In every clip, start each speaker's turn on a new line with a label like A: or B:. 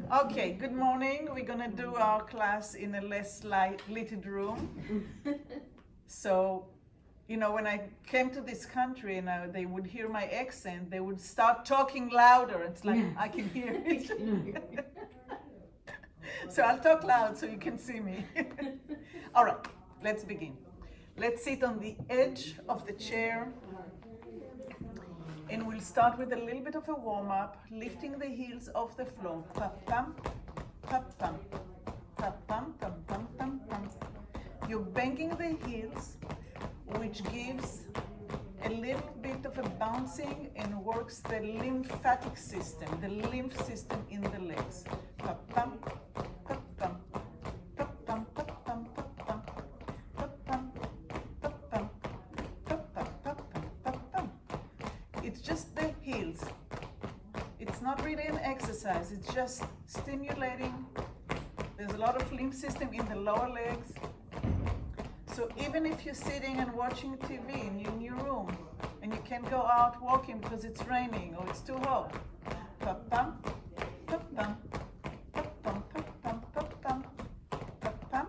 A: Okay, good morning. We're gonna do our class in a less lighted room. So, when I came to this country and they would hear my accent, they would start talking louder. It's like I can hear it. So I'll talk loud so you can see me. All right, let's begin. Let's sit on the edge of the chair. And we'll start with a little bit of a warm-up, lifting the heels off the floor. Pam, pam, pam, pam, pam, pam, pam, pam, pam. You're banging the heels, which gives a little bit of a bouncing and works the lymphatic system, the lymph system in the legs. Pam, pam, pam, pam, pam, pam, pam, pam, pam, pam, pam. It's just the heels. It's not really an exercise, it's just stimulating. There's a lot of lymph system in the lower legs. So even if you're sitting and watching TV in your new room and you can't go out walking because it's raining or it's too hot, pa-pam, pa-pam, pa-pam, pa-pam, pa-pam, pa-pam,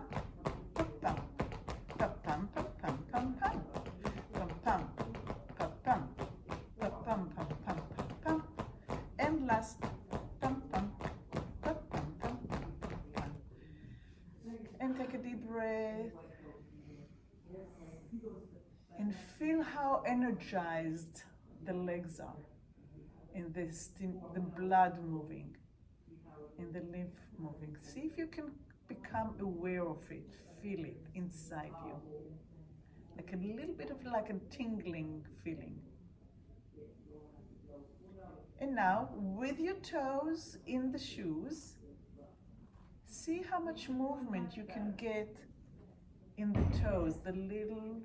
A: pa-pam, pa-pam, pa-pam, pam-pam, pam-pam, pa-pam, pa-pam, pam-pam, pam-pam, and last, pam-pam, pa-pam, pam-pam, pam. And take a deep breath. And feel how energized the legs are, and the blood moving, and the lymph moving. See if you can become aware of it, feel it inside you, like a little bit of like a tingling feeling. And now, with your toes in the shoes, see how much movement you can get in the toes, the little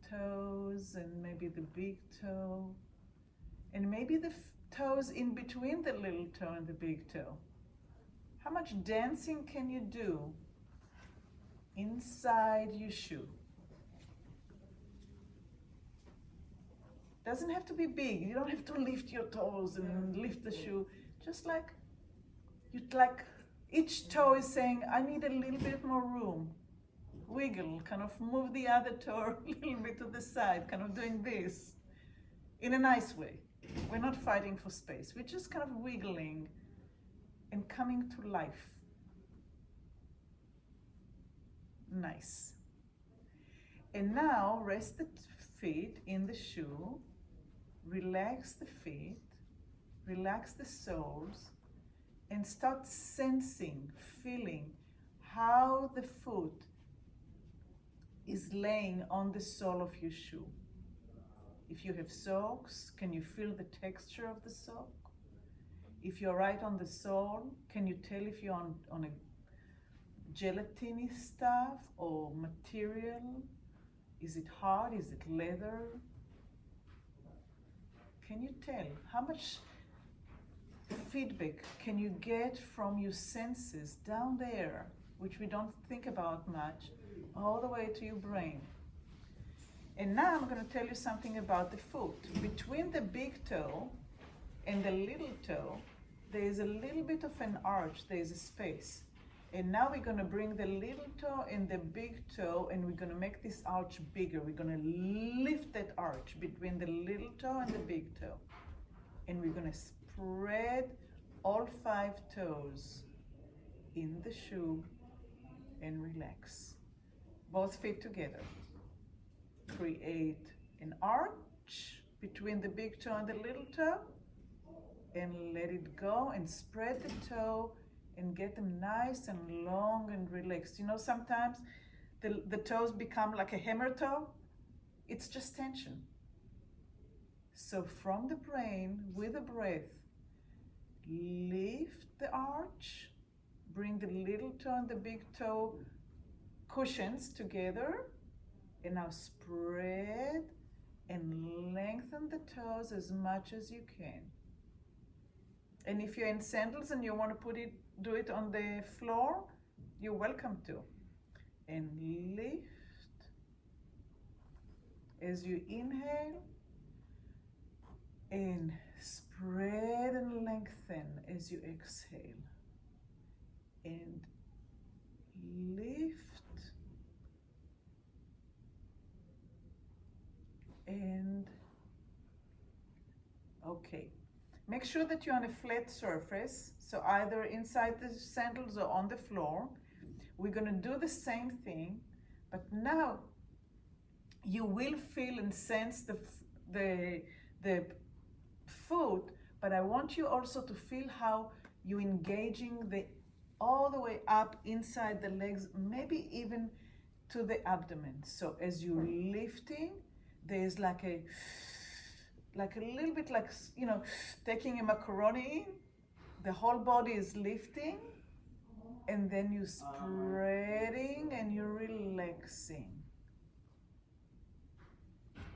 A: toes and maybe the big toe, and maybe the toes in between the little toe and the big toe. How much dancing can you do inside your shoe? Doesn't have to be big. You don't have to lift your toes and lift the shoe. Just like each toe is saying, I need a little bit more room. Wiggle, kind of move the other toe a little bit to the side, kind of doing this in a nice way. We're not fighting for space. We're just kind of wiggling and coming to life. Nice. And now rest the feet in the shoe, relax the feet, relax the soles, and start sensing, feeling how the foot is laying on the sole of your shoe. If you have socks, can you feel the texture of the sock? If you're right on the sole, can you tell if you're on a gelatiny stuff or material? Is it hard? Is it leather? Can you tell? How much feedback can you get from your senses down there, which we don't think about much, all the way to your brain? And now I'm going to tell you something about the foot. Between the big toe and the little toe, there is a little bit of an arch, there is a space. And now we're going to bring the little toe and the big toe, and we're going to make this arch bigger. We're going to lift that arch between the little toe and the big toe. And we're going to spread all 5 toes in the shoe and relax. Both feet together. Create an arch between the big toe and the little toe, and let it go, and spread the toe and get them nice and long and relaxed. Sometimes the toes become like a hammer toe. It's just tension. So from the brain, with a breath, lift the arch, bring the little toe and the big toe cushions together, and now spread and lengthen the toes as much as you can. And if you're in sandals and you want to do it on the floor, you're welcome to. And lift as you inhale, and spread and lengthen as you exhale. and lift and okay. Make sure that you're on a flat surface, so either inside the sandals or on the floor. We're going to do the same thing, but now you will feel and sense the foot, but I want you also to feel how you're engaging all the way up inside the legs, maybe even to the abdomen. So as you're lifting, there's like a little bit like, you know, taking a macaroni in. The whole body is lifting, and then you're spreading and you're relaxing.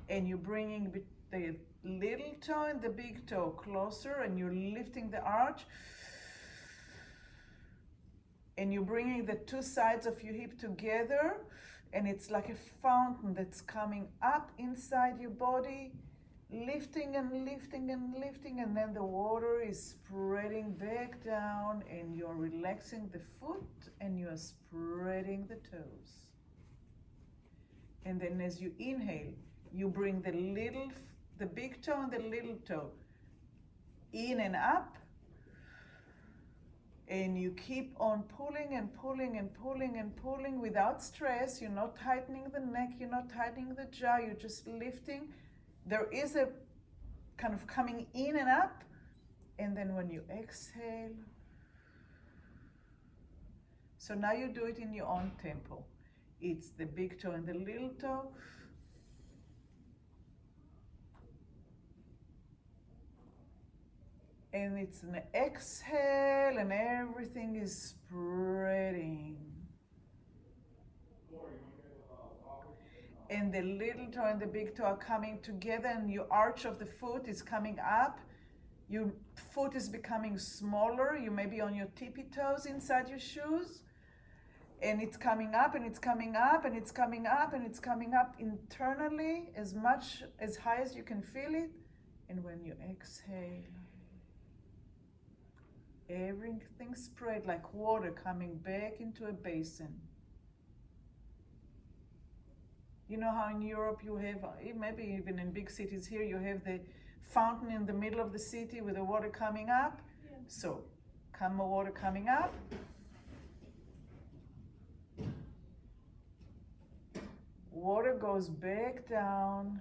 A: And you're bringing the little toe and the big toe closer, and you're lifting the arch. And you're bringing the two sides of your hip together, and it's like a fountain that's coming up inside your body, lifting and lifting and lifting, and then the water is spreading back down, and you're relaxing the foot and you're spreading the toes. And then as you inhale, you bring the big toe and the little toe in and up, and you keep on pulling and pulling and pulling and pulling without stress. You're not tightening the neck, you're not tightening the jaw, you're just lifting. There is a kind of coming in and up, and then when you exhale, so now you do it in your own tempo. It's the big toe and the little toe. And it's an exhale, and everything is spreading. And the little toe and the big toe are coming together, and your arch of the foot is coming up. Your foot is becoming smaller. You may be on your tippy toes inside your shoes. And it's coming up, and it's coming up, and it's coming up, and it's coming up internally as high as you can feel it. And when you exhale, everything spread like water coming back into a basin. You know how in Europe you have, maybe even in big cities here, you have the fountain in the middle of the city with the water coming up? Yeah. So, water coming up. Water goes back down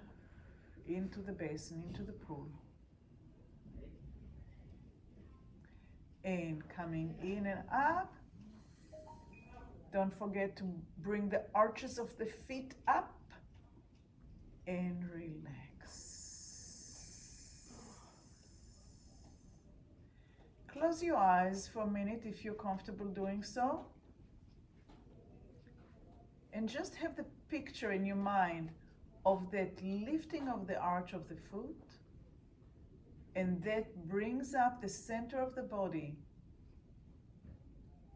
A: into the basin, into the pool. And coming in and up. Don't forget to bring the arches of the feet up and relax. Close your eyes for a minute if you're comfortable doing so. And just have the picture in your mind of that lifting of the arch of the foot, and that brings up the center of the body.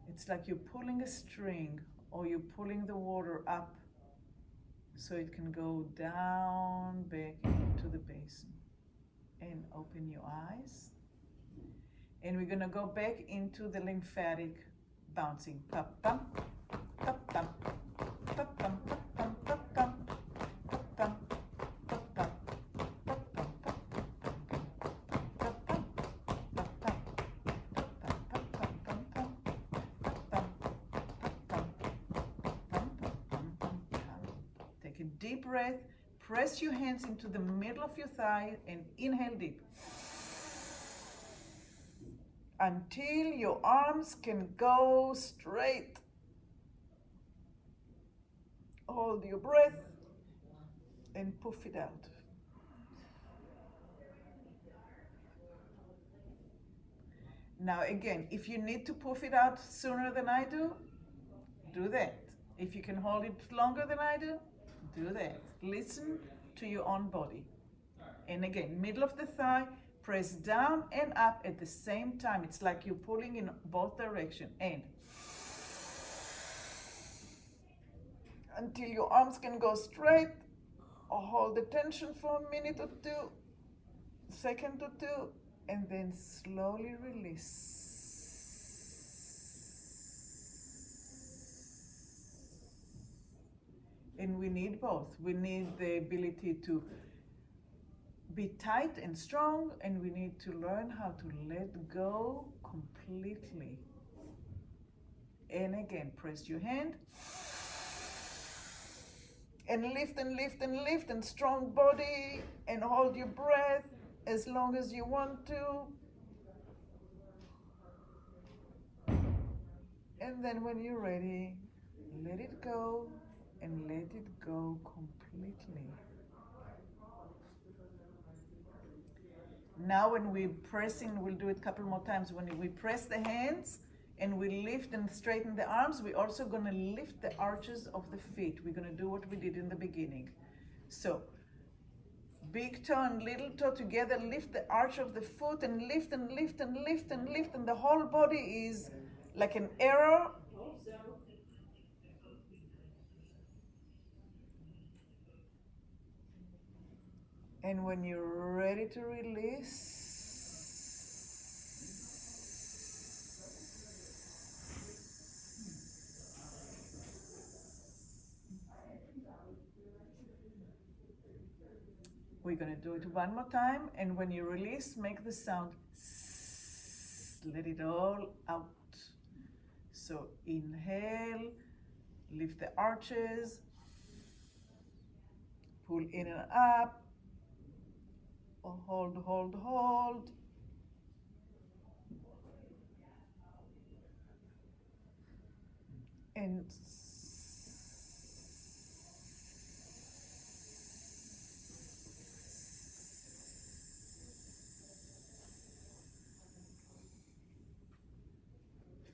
A: It's like you're pulling a string, or you're pulling the water up so it can go down back into the basin. And open your eyes. And we're gonna go back into the lymphatic bouncing. Pop, pump, pop, pump, pop, pump, pop, pump, pop, pump, pop, pump. Deep breath, press your hands into the middle of your thigh and inhale deep. Until your arms can go straight. Hold your breath and puff it out. Now again, if you need to puff it out sooner than I do that. If you can hold it longer than I do that. Listen to your own body. And again, middle of the thigh, press down and up at the same time. It's like you're pulling in both directions. And until your arms can go straight, or hold the tension for a minute or two, second or two, and then slowly release. And we need both. We need the ability to be tight and strong, and we need to learn how to let go completely. And again, press your hand. And lift and lift and lift, and strong body, and hold your breath as long as you want to. And then when you're ready, let it go and let it go completely. Now when we're pressing, we'll do it a couple more times. When we press the hands and we lift and straighten the arms, we're also going to lift the arches of the feet. We're going to do what we did in the beginning. So big toe and little toe together, lift the arch of the foot and lift and lift and lift and lift, and the whole body is like an arrow. And when you're ready to release, we're going to do it one more time. And when you release, make the sound. Let it all out. So inhale, lift the arches, pull in and up. Hold, hold, hold. And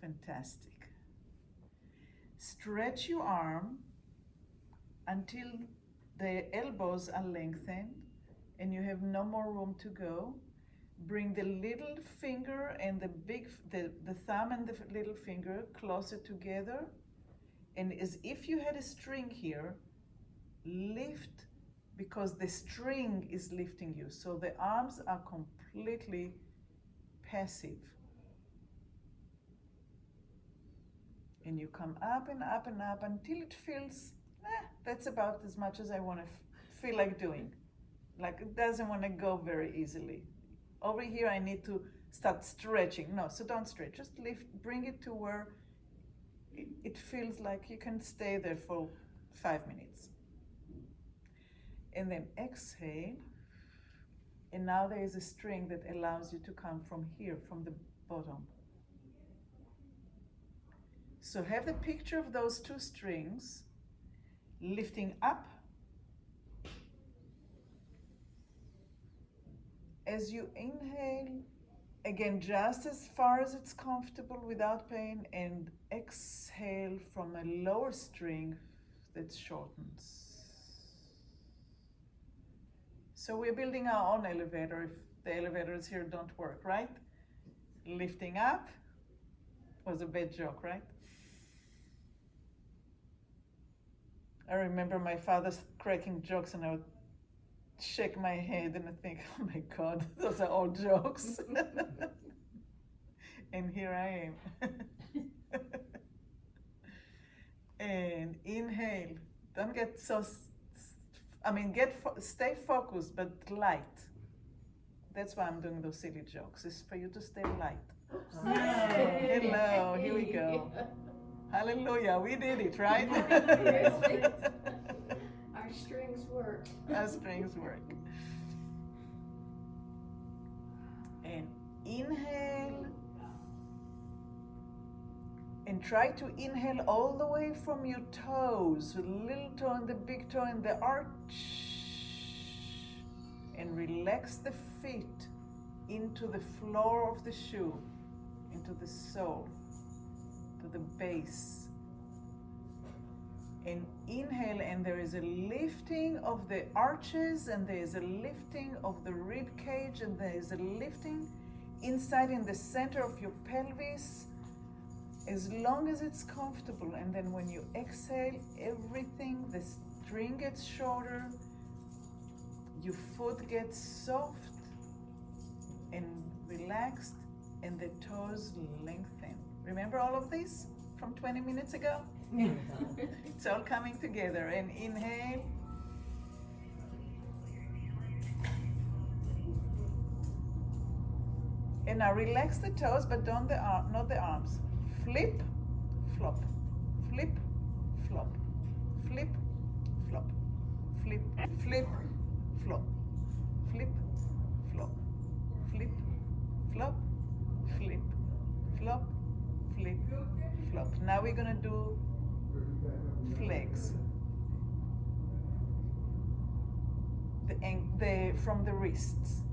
A: fantastic. Stretch your arm until the elbows are lengthened and you have no more room to go. Bring the little finger and the thumb and the little finger closer together. And as if you had a string here, lift, because the string is lifting you. So the arms are completely passive. And you come up and up and up until it feels, that's about as much as I want to feel like doing. Like it doesn't want to go very easily. Over here I need to start stretching. No, so don't stretch, just lift, bring it to where it feels like you can stay there for 5 minutes. And then exhale. And now there is a string that allows you to come from here, from the bottom. So have the picture of those two strings lifting up. As you inhale, again, just as far as it's comfortable without pain, and exhale from a lower string that shortens. So we're building our own elevator if the elevators here don't work, right? Lifting up was a bad joke, right? I remember my father cracking jokes and I would shake my head and I think, oh my God, those are all jokes. And here I am. And inhale. Don't get so, stay focused, but light. That's why I'm doing those silly jokes, is for you to stay light. Hello, here we go. Hallelujah, we did it, right?
B: Our strings work.
A: Our strings work. And inhale. And try to inhale all the way from your toes, the little toe and the big toe and the arch. And relax the feet into the floor of the shoe, into the sole, to the base. And inhale, and there is a lifting of the arches, and there is a lifting of the rib cage, and there is a lifting inside in the center of your pelvis, as long as it's comfortable. And then when you exhale, everything, the string gets shorter, your foot gets soft and relaxed, and the toes lengthen. Remember all of this from 20 minutes ago? It's all coming together. And inhale. And now relax the toes, but don't not the arms. Flip, flop, flip, flop, flip, flop, flip, flip, flop, flip, flop, flip, flop, flip, flop, flip, flop. Now we're gonna do flags. From the wrists.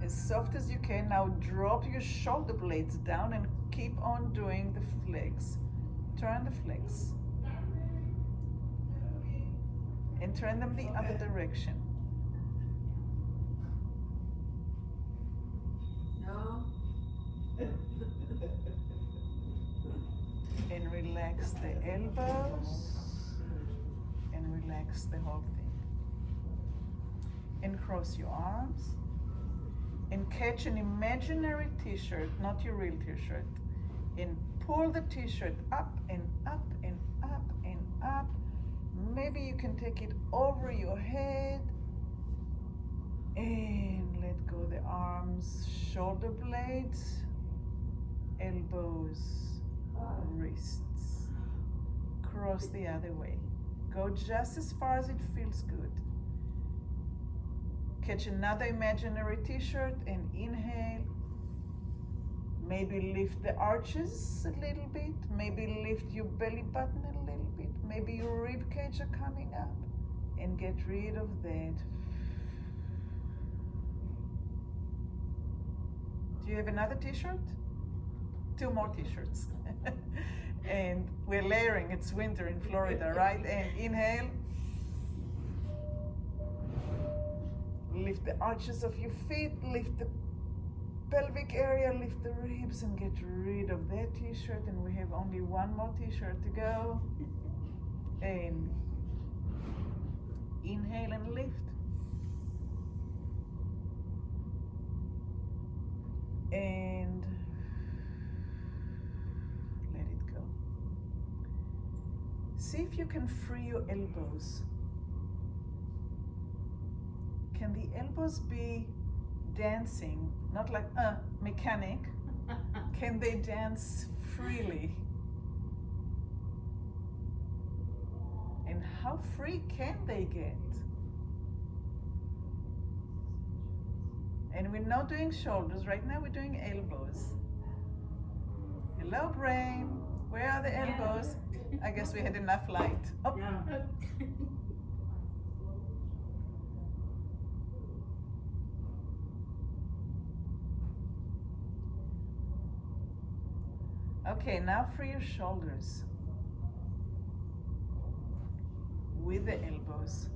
A: As soft as you can. Now drop your shoulder blades down and keep on doing the flags. Turn the flags. And turn them the other direction.
B: No.
A: And relax the elbows. And relax the whole thing. And cross your arms. And catch an imaginary t-shirt, not your real t-shirt. And pull the t-shirt up and up and up and up. Maybe you can take it over your head. And let go the arms, shoulder blades, elbows, wrists. Cross the other way. Go just as far as it feels good. Catch another imaginary t-shirt and inhale. Maybe lift the arches a little bit. Maybe lift your belly button a little bit. Maybe your rib cage are coming up. And get rid of that. Do you have another t-shirt? 2 more t-shirts. And we're layering. It's winter in Florida, right? And inhale. Lift the arches of your feet, lift the pelvic area, lift the ribs, and get rid of that t-shirt. And we have only 1 more t-shirt to go. And inhale and lift. And let it go. See if you can free your elbows. Can the elbows be dancing, not like mechanic? Can they dance freely? And how free can they get? And we're not doing shoulders. Right now we're doing elbows. Hello, brain. Where are the elbows? I guess we had enough light. Oh.
B: Yeah.
A: Okay, now free your shoulders with the elbows.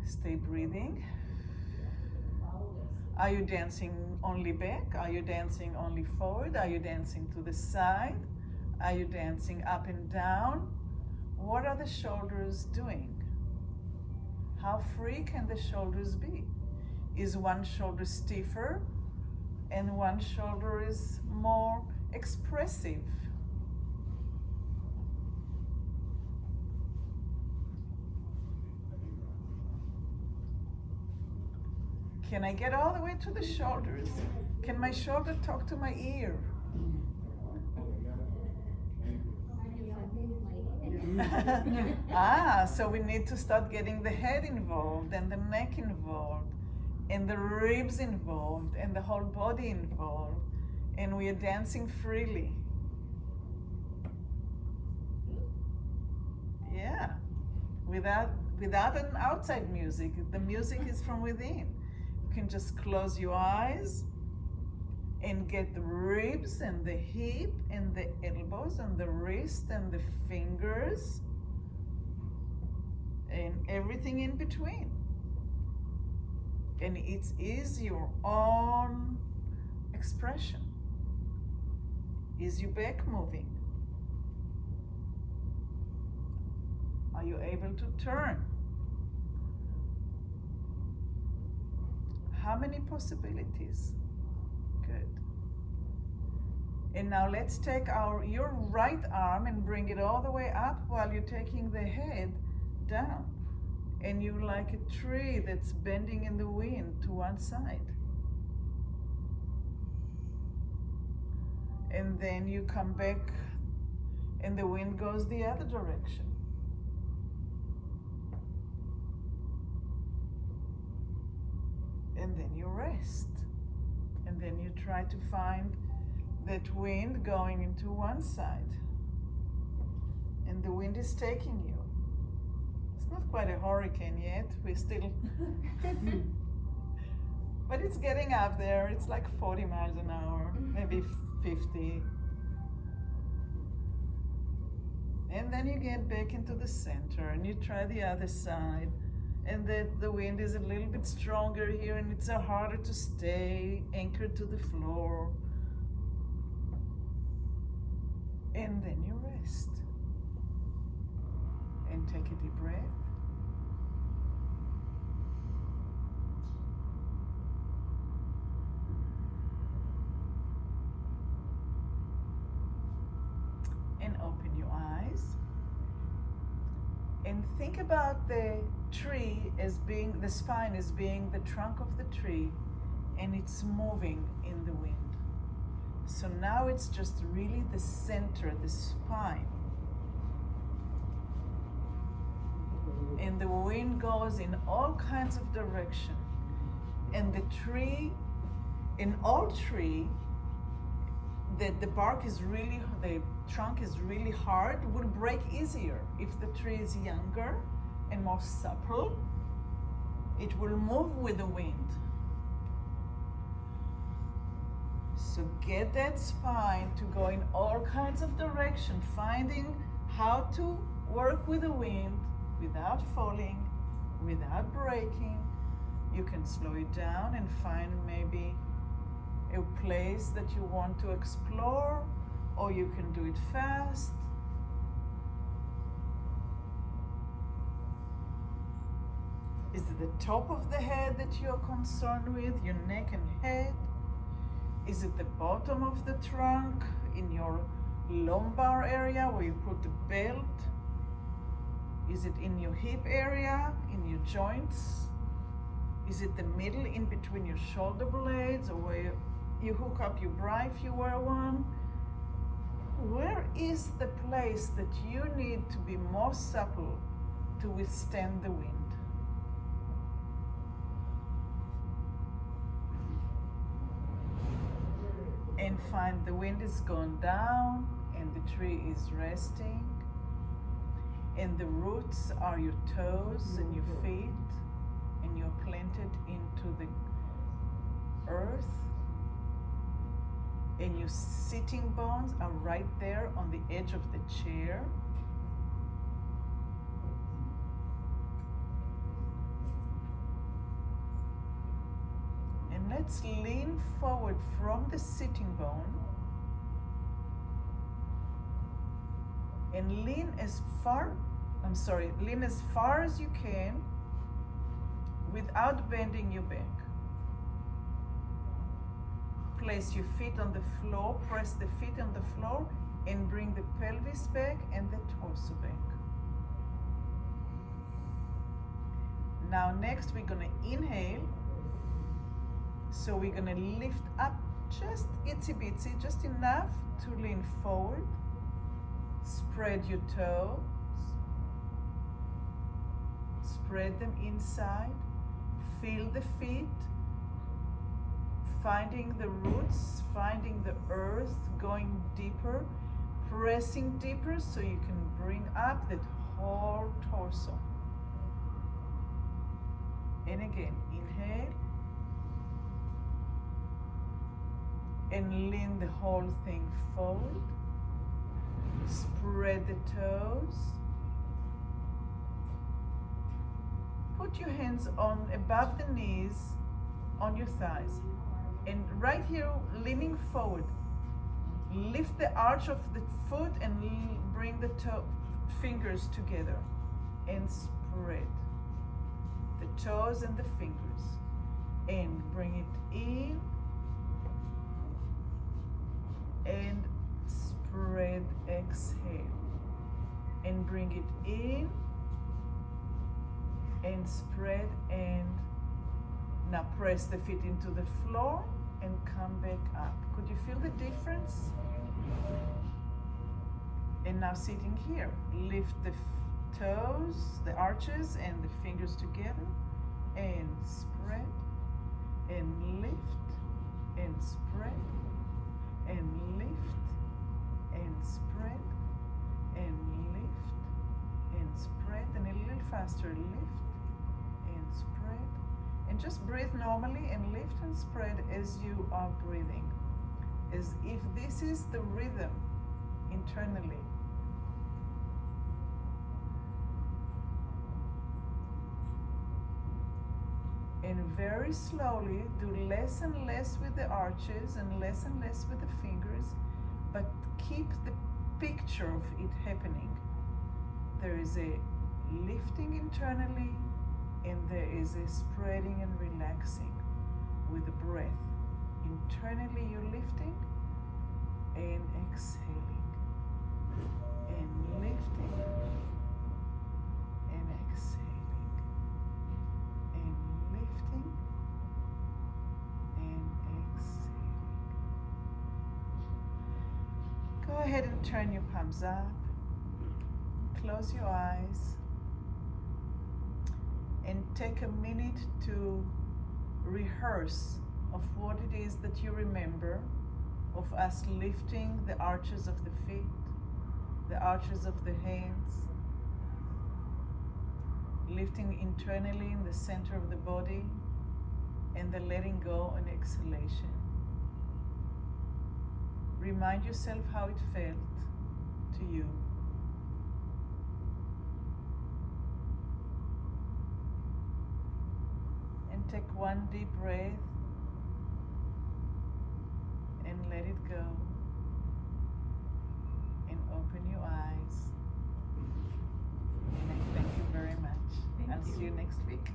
A: Stay breathing. Are you dancing only back? Are you dancing only forward? Are you dancing to the side? Are you dancing up and down? What are the shoulders doing? How free can the shoulders be? Is one shoulder stiffer and one shoulder is more expressive? Can I get all the way to the shoulders? Can my shoulder talk to my ear? So we need to start getting the head involved and the neck involved and the ribs involved and the whole body involved, and we are dancing freely. Yeah, without an outside music. The music is from within. You can just close your eyes and get the ribs and the hip and the elbows and the wrist and the fingers and everything in between. And it is your own expression. Is your back moving? Are you able to turn? How many possibilities? Good. And now let's take your right arm and bring it all the way up while you're taking the head down. And you're like a tree that's bending in the wind to one side. And then you come back and the wind goes the other direction. And then you rest. And then you try to find that wind going into one side. And the wind is taking you. It's not quite a hurricane yet. We're still, but it's getting up there. It's like 40 miles an hour, maybe 50. And then you get back into the center and you try the other side. And the wind is a little bit stronger here and it's harder to stay anchored to the floor. And then you rest. And take a deep breath. And open your eyes. And think about the tree as being, the spine as being the trunk of the tree, and it's moving in the wind. So now it's just really the center, the spine. And the wind goes in all kinds of direction. And the tree, in all tree, the bark is really, the trunk is really hard, will break easier. If the tree is younger and more supple, it will move with the wind. So get that spine to go in all kinds of direction, finding how to work with the wind without falling, without breaking. You can slow it down and find maybe a place that you want to explore, or you can do it fast. Is it the top of the head that you're concerned with, your neck and head? Is it the bottom of the trunk in your lumbar area where you put the belt? Is it in your hip area, in your joints? Is it the middle in between your shoulder blades, or where you hook up your bra if you wear one? Where is the place that you need to be more supple to withstand the wind? And find the wind is gone down and the tree is resting. And the roots are your toes and your feet, and you're planted into the earth. And your sitting bones are right there on the edge of the chair. And let's lean forward from the sitting bone and lean as far as you can without bending your back. Place your feet on the floor, press the feet on the floor, and bring the pelvis back and the torso back. Now next we're gonna inhale. So we're gonna lift up just itsy bitsy, just enough to lean forward. Spread your toes. Spread them inside. Feel the feet. Finding the roots, finding the earth, going deeper, pressing deeper so you can bring up that whole torso. And again, inhale. And lean the whole thing forward. Spread the toes. Put your hands on above the knees, on your thighs. And right here, leaning forward, lift the arch of the foot and bring the fingers together and spread the toes and the fingers. and bring it in and spread, exhale, and bring it in and spread, and now press the feet into the floor and come back up. Could you feel the difference? And now sitting here, lift the toes, the arches and the fingers together, and spread and lift and spread and lift and spread and lift and spread, and a little faster, lift and spread, and just breathe normally and lift and spread as you are breathing, as if this is the rhythm internally. And very slowly do less and less with the arches and less with the fingers, but keep the picture of it happening. There is a lifting internally, and there is a spreading and relaxing with the breath. Internally you're lifting and exhaling, and lifting and exhaling, and lifting and exhaling. Go ahead and turn your palms up. Close your eyes and take a minute to rehearse of what it is that you remember of us lifting the arches of the feet, the arches of the hands, lifting internally in the center of the body, and the letting go and exhalation. Remind yourself how it felt to you. And take one deep breath and let it go. And open your eyes. And I thank you very much. I'll see you next week.